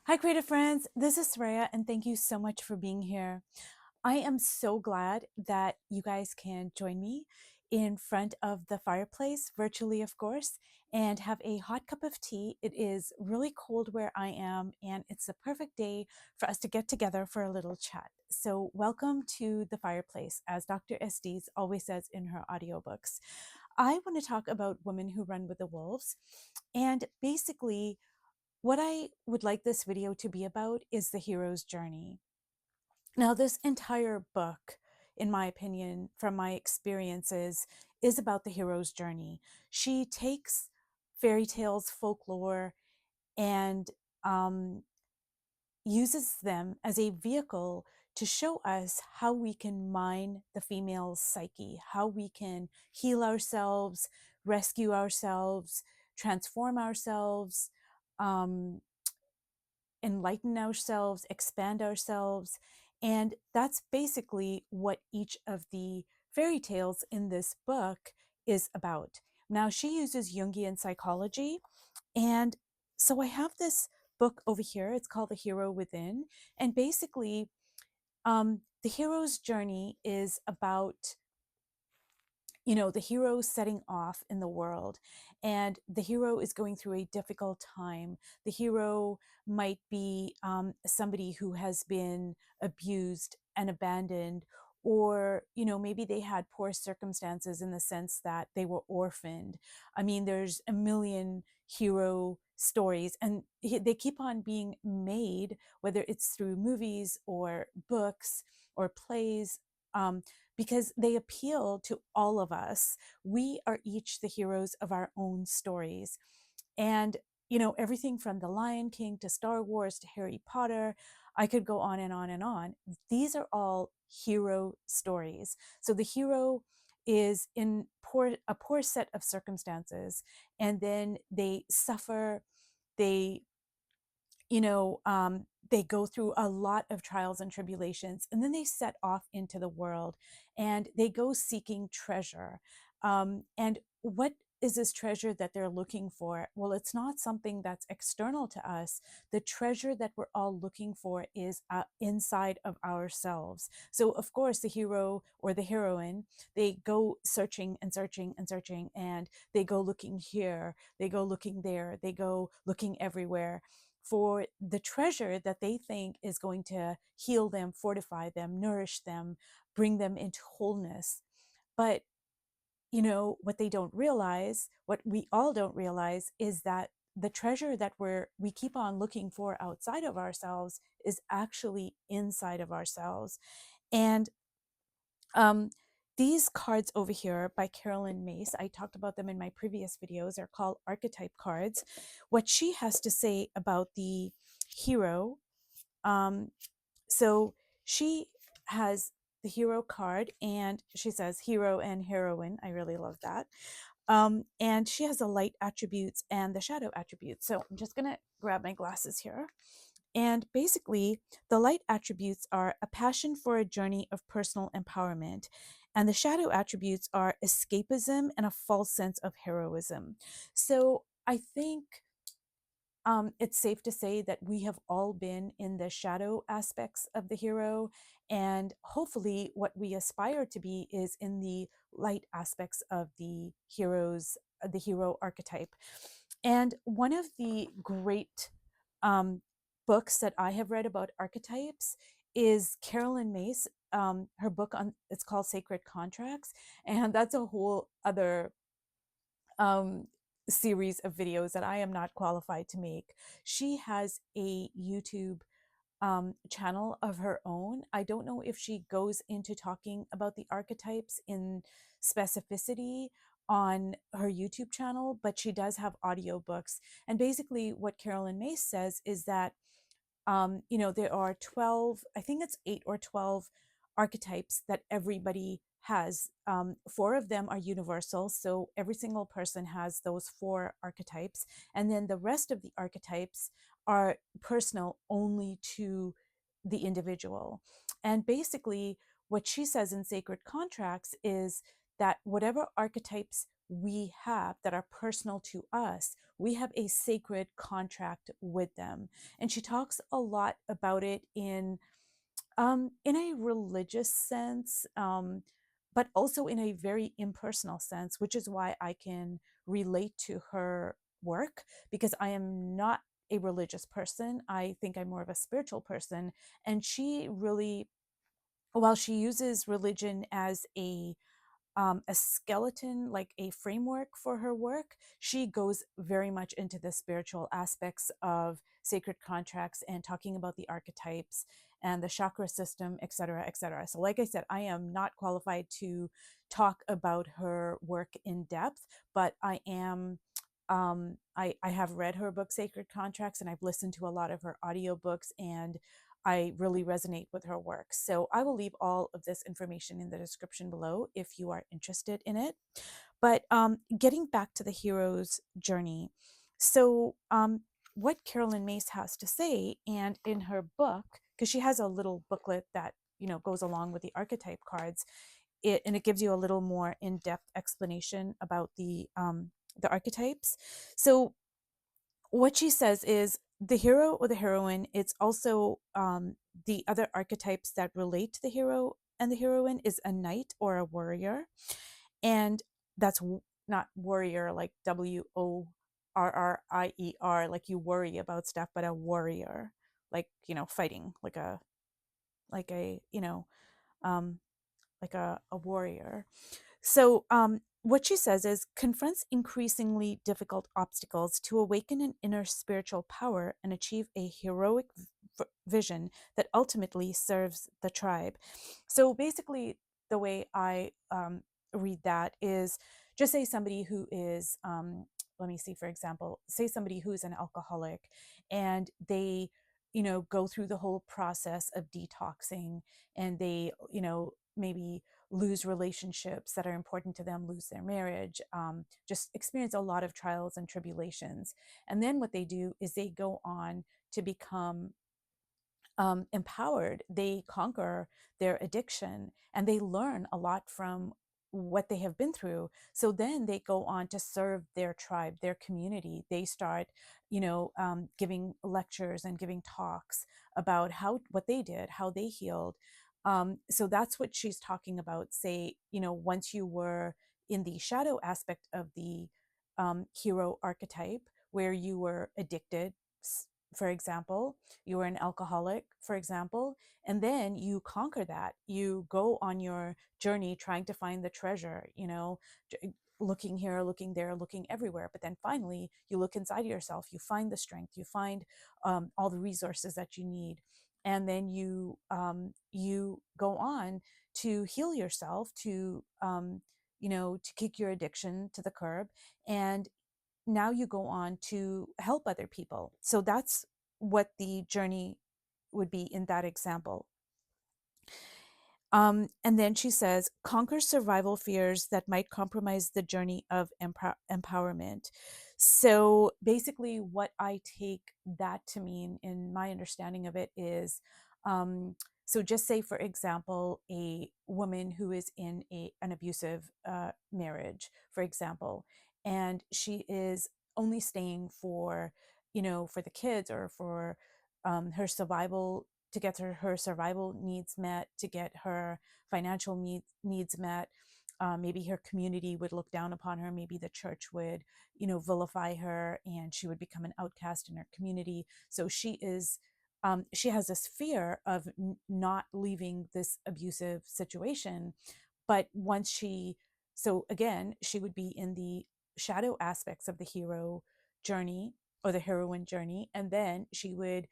Hi, creative friends. This is Soraya, and thank you so much for being here. I am so glad that you guys can join me in front of the fireplace, virtually, of course, and have a hot cup of tea. It is really cold where I am, and it's the perfect day for us to get together for a little chat. So, welcome to the fireplace, as Dr. Estes always says in her audiobooks. I want to talk about women who run with the wolves, and basically, what I would like this video to be about is the hero's journey. Now, this entire book, in my opinion, from my experiences, is about the hero's journey. She takes fairy tales, folklore, and uses them as a vehicle to show us how we can mine the female psyche, how we can heal ourselves, rescue ourselves, transform ourselves, um, enlighten ourselves, expand ourselves. And that's basically what each of the fairy tales in this book is about. Now, she uses Jungian psychology. And so I have this book over here. It's called The Hero Within. And basically, the hero's journey is about the hero setting off in the world, and the hero is going through a difficult time. The hero might be somebody who has been abused and abandoned, or maybe they had poor circumstances in the sense that they were orphaned. I mean, there's a million hero stories, and they keep on being made, whether it's through movies or books or plays, because they appeal to all of us. We are each the heroes of our own stories. And, everything from The Lion King to Star Wars to Harry Potter, I could go on and on and on. These are all hero stories. So the hero is in a poor set of circumstances, and then they suffer, they they go through a lot of trials and tribulations, and then they set off into the world and they go seeking treasure. And what is this treasure that they're looking for? Well, it's not something that's external to us. The treasure that we're all looking for is inside of ourselves. So, of course, the hero or the heroine, they go searching and searching and searching, and they go looking here, they go looking there, they go looking everywhere for the treasure that they think is going to heal them, fortify them, nourish them, bring them into wholeness. But, what they don't realize, what we all don't realize, is that the treasure that we keep on looking for outside of ourselves is actually inside of ourselves. And um, these cards over here by Carolyn Myss, I talked about them in my previous videos, are called Archetype cards. What she has to say about the hero, um, so she has the hero card, and she says hero and heroine. I really love that. And she has the light attributes and the shadow attributes. So I'm just going to grab my glasses here. And basically, the light attributes are a passion for a journey of personal empowerment. And the shadow attributes are escapism and a false sense of heroism. So I think it's safe to say that we have all been in the shadow aspects of the hero. And hopefully, what we aspire to be is in the light aspects of the hero archetype. And one of the great books that I have read about archetypes is Carolyn Myss. Her book it's called Sacred Contracts, and that's a whole other um, series of videos that I am not qualified to make. She has a YouTube channel of her own. I don't know if she goes into talking about the archetypes in specificity on her YouTube channel, but she does have audiobooks. And basically, what Carolyn Myss says is that there are 12, I think it's 8 or 12 archetypes that everybody has. Four of them are universal. So every single person has those four archetypes. And then the rest of the archetypes are personal only to the individual. And basically, what she says in Sacred Contracts is that whatever archetypes we have that are personal to us, we have a sacred contract with them. And she talks a lot about it in a religious sense, but also in a very impersonal sense, which is why I can relate to her work, because I am not a religious person. I think I'm more of a spiritual person. And she really, while she uses religion as a skeleton, like a framework for her work, she goes very much into the spiritual aspects of sacred contracts and talking about the archetypes and the chakra system, et cetera, et cetera. So, like I said, I am not qualified to talk about her work in depth, but I am. I have read her book, Sacred Contracts, and I've listened to a lot of her audiobooks, and I really resonate with her work. So I will leave all of this information in the description below if you are interested in it. But getting back to the hero's journey. So, what Carolyn Myss has to say, and in her book, because she has a little booklet that goes along with the archetype cards, and it gives you a little more in-depth explanation about the archetypes. So what she says is the hero or the heroine, it's also the other archetypes that relate to the hero and the heroine is a knight or a warrior. And that's not warrior like WORRIER, like you worry about stuff, but a warrior, like, fighting, like a um, like a warrior. So, what she says is confronts increasingly difficult obstacles to awaken an inner spiritual power and achieve a heroic vision that ultimately serves the tribe. So, basically, the way I read that is just say somebody who is, let me see, for example, say somebody who's an alcoholic and they go through the whole process of detoxing, and they maybe lose relationships that are important to them, lose their marriage, just experience a lot of trials and tribulations. And then what they do is they go on to become empowered. They conquer their addiction and they learn a lot from what they have been through. So then they go on to serve their tribe, their community. They start, giving lectures and giving talks about what they did, how they healed. So that's what she's talking about. Say, once you were in the shadow aspect of the hero archetype, where you were addicted, for example, you were an alcoholic, for example, and then you conquer that. You go on your journey trying to find the treasure, looking here, looking there, looking everywhere. But then finally, you look inside yourself, you find the strength, you find all the resources that you need. And then you go on to heal yourself, to kick your addiction to the curb, and now you go on to help other people. So that's what the journey would be in that example. And then she says, conquer survival fears that might compromise the journey of empowerment. So basically, what I take that to mean in my understanding of it is, so just say, for example, a woman who is in an abusive marriage, for example, and she is only staying for the kids or for her survival, to get her survival needs met, to get her financial needs met. Maybe her community would look down upon her. Maybe the church would, vilify her, and she would become an outcast in her community. So she has this fear of not leaving this abusive situation. But so again, she would be in the shadow aspects of the hero journey or the heroine journey, and then she would,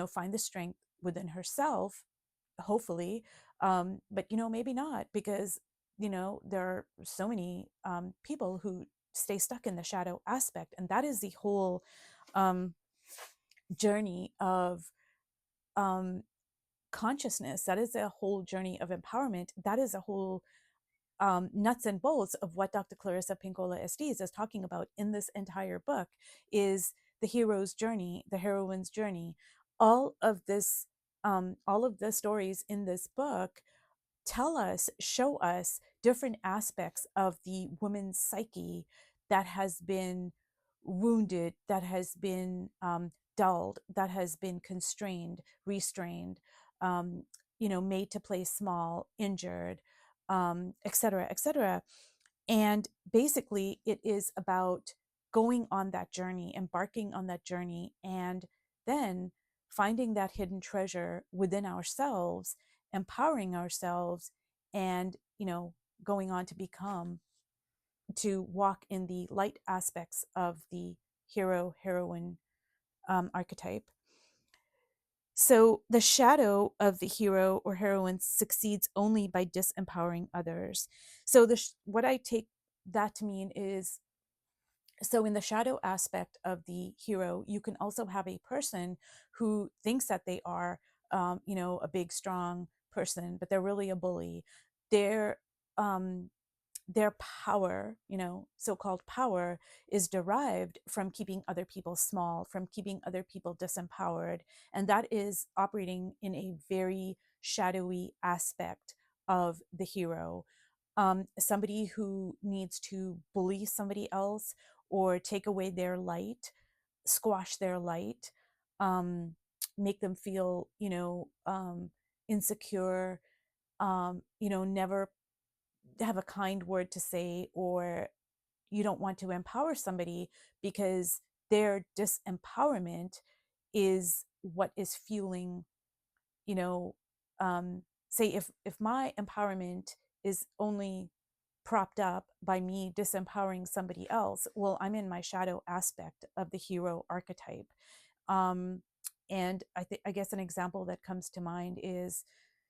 find the strength within herself, hopefully. But maybe not, because there are so many people who stay stuck in the shadow aspect, and that is the whole um, journey of um, consciousness. That is a whole journey of empowerment. That is a whole nuts and bolts of what Dr. Clarissa Pinkola Estes is talking about in this entire book, is the hero's journey, the heroine's journey. All of this, all of the stories in this book tell us, show us different aspects of the woman's psyche that has been wounded, that has been dulled, that has been constrained, restrained, um, made to play small, injured, et cetera, et cetera. And basically, it is about going on that journey, embarking on that journey, and then finding that hidden treasure within ourselves, empowering ourselves, and, going on to become, to walk in the light aspects of the hero, heroine archetype. So the shadow of the hero or heroine succeeds only by disempowering others. So what I take that to mean is, so in the shadow aspect of the hero, you can also have a person who thinks that they are, a big, strong person, but they're really a bully. They're um, their power, so-called power, is derived from keeping other people small, from keeping other people disempowered. And that is operating in a very shadowy aspect of the hero. Somebody who needs to bully somebody else or take away their light, squash their light, um, make them feel, insecure, never have a kind word to say, or you don't want to empower somebody because their disempowerment is what is fueling, you know say, if my empowerment is only propped up by me disempowering somebody else, well, I'm in my shadow aspect of the hero archetype. um and I guess an example that comes to mind is,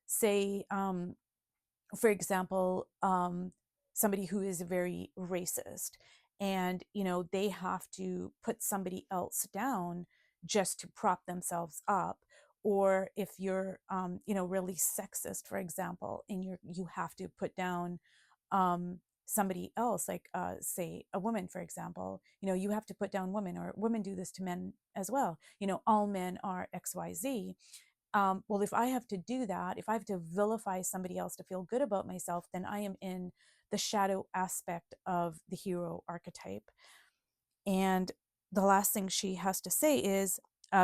say, for example, somebody who is very racist, and they have to put somebody else down just to prop themselves up. Or if you're really sexist, for example, and you have to put down somebody else, like, say, a woman, for example, you have to put down women, or women do this to men as well, all men are XYZ. Well, if I have to do that, if I have to vilify somebody else to feel good about myself, then I am in the shadow aspect of the hero archetype. And the last thing she has to say is,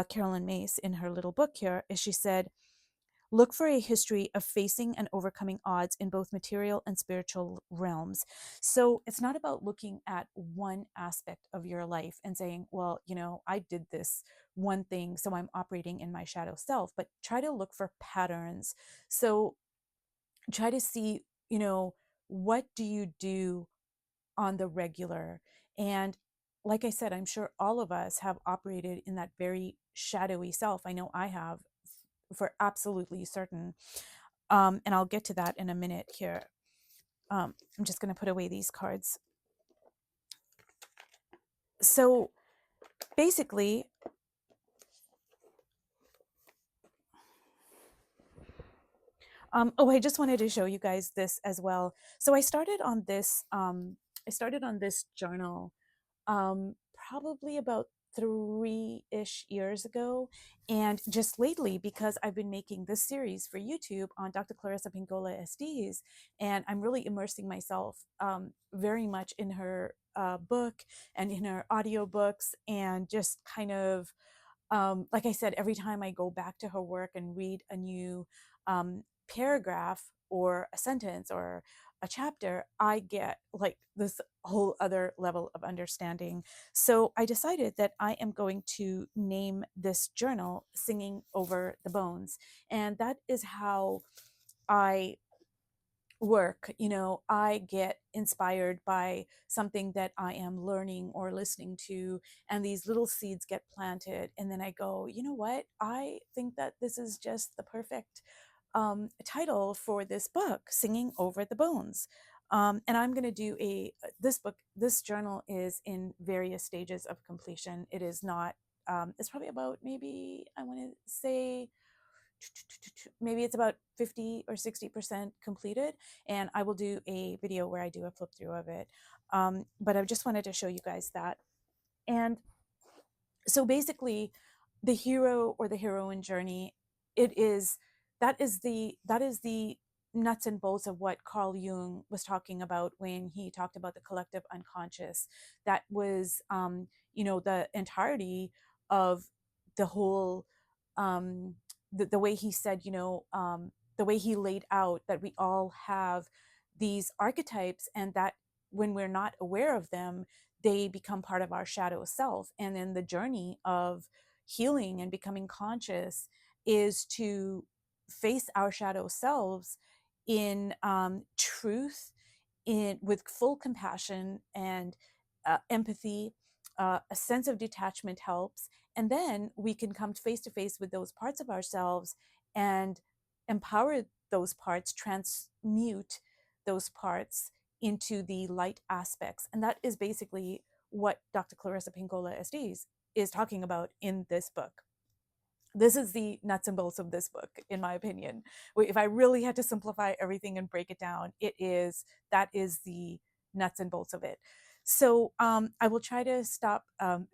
Carolyn Myss, in her little book here, is she said, look for a history of facing and overcoming odds in both material and spiritual realms. So it's not about looking at one aspect of your life and saying, well, I did this one thing, so I'm operating in my shadow self, but try to look for patterns. So try to see, what do you do on the regular? And like I said, I'm sure all of us have operated in that very shadowy self. I know I have, for absolutely certain. And I'll get to that in a minute here. I'm just going to put away these cards. So basically, I just wanted to show you guys this as well. So I started on this. I started on this journal probably about 3-ish years ago. And just lately, because I've been making this series for YouTube on Dr. Clarissa Pinkola Estes, and I'm really immersing myself very much in her book and in her audiobooks, and just kind of, like I said, every time I go back to her work and read a new paragraph or a sentence or a chapter, I get like this whole other level of understanding. So I decided that I am going to name this journal Singing Over the Bones. And that is how I work. I get inspired by something that I am learning or listening to, and these little seeds get planted, and then I go, you know what, I think that this is just the perfect title for this book, Singing Over the Bones. And I'm going to do this journal is in various stages of completion. It is not, it's probably about, maybe I want to say, maybe it's about 50 or 60% completed, and I will do a video where I do a flip through of it. But I just wanted to show you guys that. And so basically, the hero or the heroine journey, it is that is the nuts and bolts of what Carl Jung was talking about when he talked about the collective unconscious. That was, the entirety of the whole, um, the way he said, the way he laid out that we all have these archetypes, and that when we're not aware of them, they become part of our shadow self. And then the journey of healing and becoming conscious is to face our shadow selves in truth, in with full compassion and empathy. A sense of detachment helps, and then we can come face to face with those parts of ourselves and empower those parts, transmute those parts into the light aspects. And that is basically what Dr. Clarissa Pinkola Estes is talking about in this book. This is the nuts and bolts of this book, in my opinion. If I really had to simplify everything and break it down, that is the nuts and bolts of it. So I will try to stop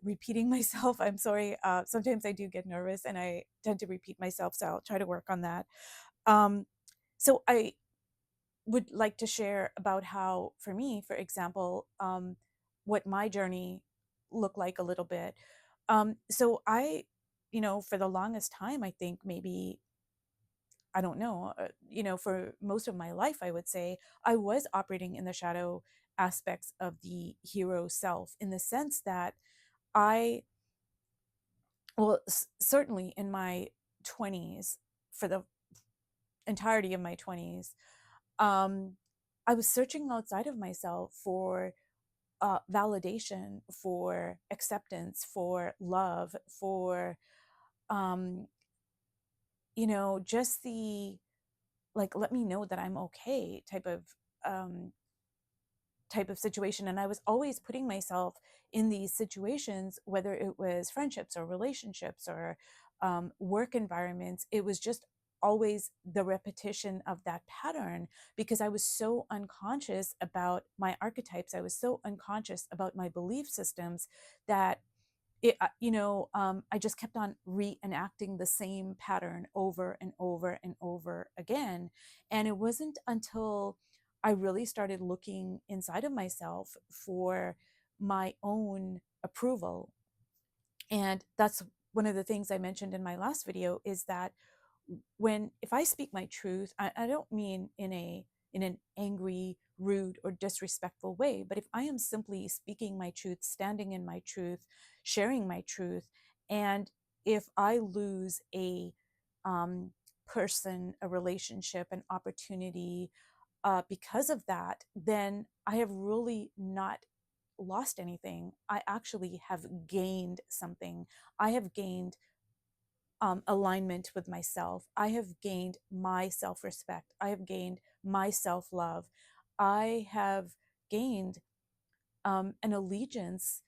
repeating myself. I'm sorry. Sometimes I do get nervous and I tend to repeat myself, so I'll try to work on that. Um, so I would like to share about how, for me, for example, what my journey looked like a little bit. So I, for the longest time, I think maybe, I don't know, for most of my life, I would say I was operating in the shadow aspects of the hero self, in the sense that I, well, certainly in my 20s, for the entirety of my 20s, um, I was searching outside of myself for validation, for acceptance, for love, for, um, just the, like, let me know that I'm okay um, type of situation. And I was always putting myself in these situations, whether it was friendships or relationships or work environments. It was just always the repetition of that pattern, because I was so unconscious about my archetypes. I was so unconscious about my belief systems that I just kept on reenacting the same pattern over and over and over again. And it wasn't until I really started looking inside of myself for my own approval. And that's one of the things I mentioned in my last video, is that if I speak my truth, I don't mean in an angry, rude, or disrespectful way, but if I am simply speaking my truth, standing in my truth, sharing my truth, and if I lose a person, a relationship, an opportunity, because of that, then I have really not lost anything. I actually have gained something. I have gained alignment with myself. I have gained my self respect. I have gained my self love. I have gained an allegiance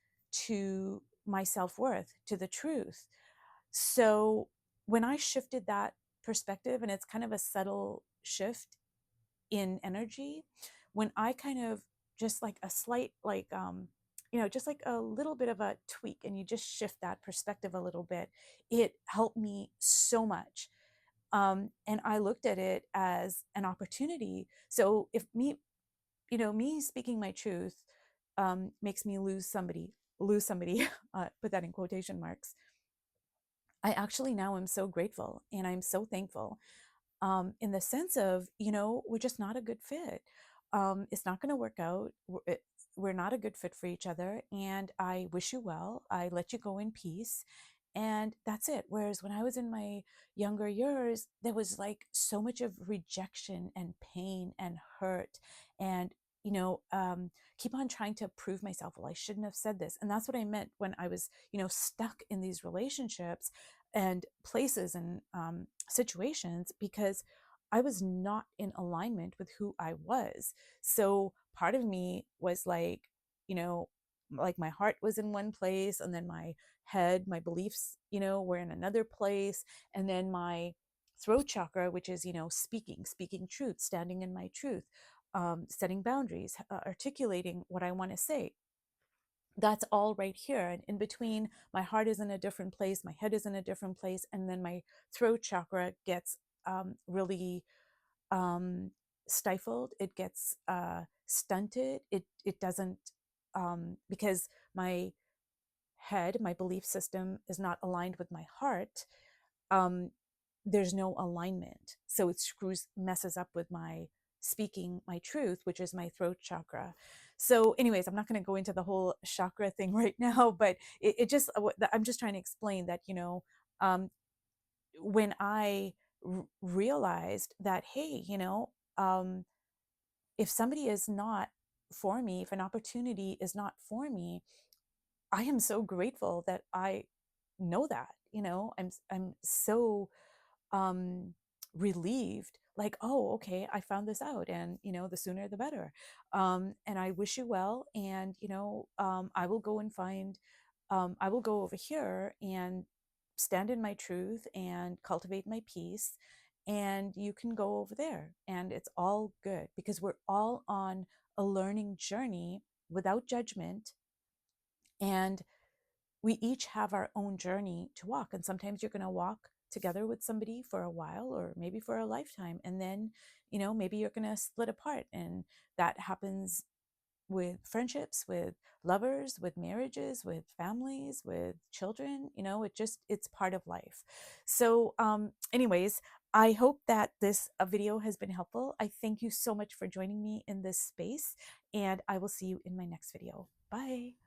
to my self worth, to the truth. So when I shifted that perspective, and it's kind of a subtle shift in energy, when I kind of, just like a slight, like, just like a little bit of a tweak, and you just shift that perspective a little bit, it helped me so much. And I looked at it as an opportunity. So if me speaking my truth makes me lose somebody, put that in quotation marks. I actually now am so grateful and I'm so thankful, in the sense of, we're just not a good fit. It's not going to work out. We're not a good fit for each other. And I wish you well. I let you go in peace. And that's it. Whereas when I was in my younger years, there was like so much of rejection and pain and hurt, and, keep on trying to prove myself. Well, I shouldn't have said this. And that's what I meant when I was, stuck in these relationships and places and situations, because I was not in alignment with who I was. So part of me was like, you know, like my heart was in one place, and then my head, my beliefs, were in another place. And then my throat chakra, which is, speaking truth, standing in my truth, setting boundaries, articulating what I want to say, that's all right here. And in between, my heart is in a different place, my head is in a different place, and then my throat chakra gets really stifled, it gets stunted. It doesn't, because my head, my belief system is not aligned with my heart. um, there's no alignment. So it messes up with my speaking my truth, which is my throat chakra. So, anyways, I'm not going to go into the whole chakra thing right now, but it just, I'm just trying to explain that, um, when I realized that, hey, if somebody is not for me, if an opportunity is not for me, I am so grateful that I know that, I'm so um relieved, like, oh, okay, I found this out, and the sooner the better. And I wish you well, and I will go and find, I will go over here and stand in my truth and cultivate my peace, and you can go over there, and it's all good, because we're all on a learning journey without judgment, and we each have our own journey to walk. And sometimes you're going to walk together with somebody for a while, or maybe for a lifetime, and then maybe you're going to split apart. And that happens with friendships, with lovers, with marriages, with families, with children. It's part of life. So anyways, I hope that this video has been helpful. I thank you so much for joining me in this space, and I will see you in my next video. Bye.